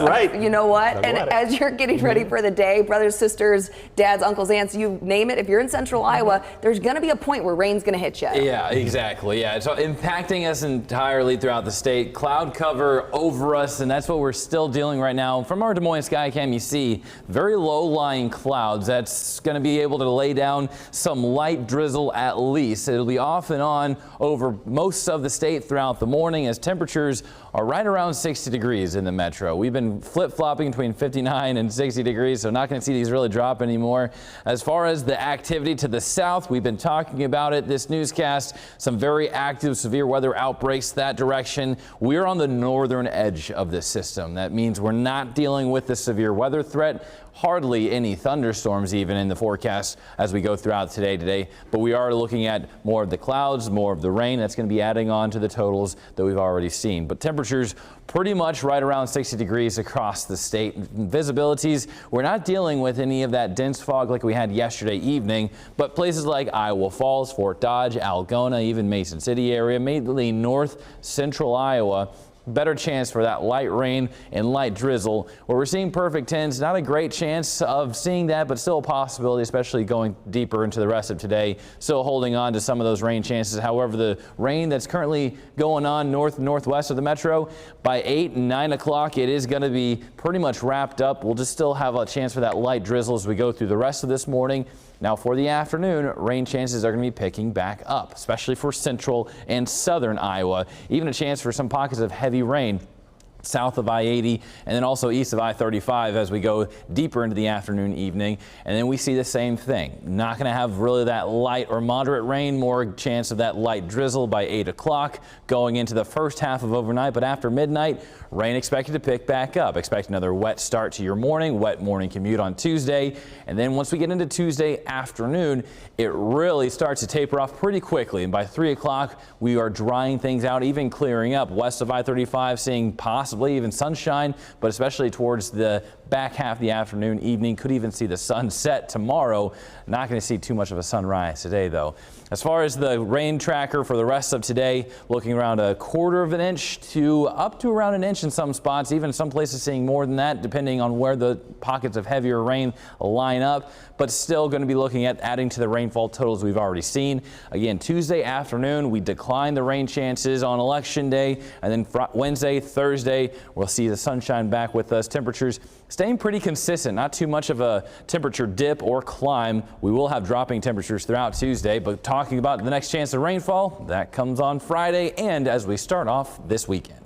Right. You know what? And as you're getting ready for the day, brothers, sisters, dads, uncles, aunts, you name it, if you're in central Iowa, there's going to be a point where rain's going to hit you. Yeah, exactly. Yeah, it's impacting us entirely throughout the state. Cloud cover over us, and that's what we're still dealing right now. From our Des Moines Skycam, you see very low-lying clouds. That's going to be able to lay down some light drizzle at least. It'll be off and on over most of the state throughout the morning as temperatures are right around 60 degrees in the metro. We've been flip-flopping between 59 and 60 degrees, so not going to see these really drop anymore. As far as the activity to the south, we've been talking about it this newscast. Some very active severe weather outbreaks that direction. We're on the northern edge of this system. That means we're not dealing with the severe weather threat. Hardly any thunderstorms even in the forecast as we go throughout today, but we are looking at more of the clouds, more of the rain. That's going to be adding on to the totals that we've already seen. But temperatures pretty much right around 60 degrees across the state. Visibilities, we're not dealing with any of that dense fog like we had yesterday evening, but places like Iowa Falls, Fort Dodge, Algona, even Mason City area, mainly north central Iowa, better chance for that light rain and light drizzle. Where we're seeing perfect 10s, not a great chance of seeing that, but still a possibility, especially going deeper into the rest of today. Still holding on to some of those rain chances. However, the rain that's currently going on northwest of the metro, by 8 and 9 o'clock, it is going to be pretty much wrapped up. We'll just still have a chance for that light drizzle as we go through the rest of this morning. Now for the afternoon, rain chances are going to be picking back up, especially for central and southern Iowa. Even a chance for some pockets of heavy rain south of I-80 and then also east of I-35 as we go deeper into the afternoon, evening. And then we see the same thing. Not going to have really that light or moderate rain, more chance of that light drizzle by 8 o'clock going into the first half of overnight. But after midnight, rain expected to pick back up. Expect another wet start to your morning, wet morning commute on Tuesday. And then once we get into Tuesday afternoon, it really starts to taper off pretty quickly. And by 3 o'clock, we are drying things out, even clearing up. West of I-35, seeing possibly even sunshine, but especially towards the back half of the afternoon, evening. Could even see the sun set tomorrow. Not going to see too much of a sunrise today, though. As far as the rain tracker for the rest of today, looking around a quarter of an inch to up to around an inch in some spots, even some places seeing more than that, depending on where the pockets of heavier rain line up, but still going to be looking at adding to the rainfall totals we've already seen. Again, Tuesday afternoon, we decline the rain chances on Election Day, and then Wednesday, Thursday, we'll see the sunshine back with us. Temperatures staying pretty consistent, not too much of a temperature dip or climb. We will have dropping temperatures throughout Tuesday, but talking about the next chance of rainfall, that comes on Friday and as we start off this weekend.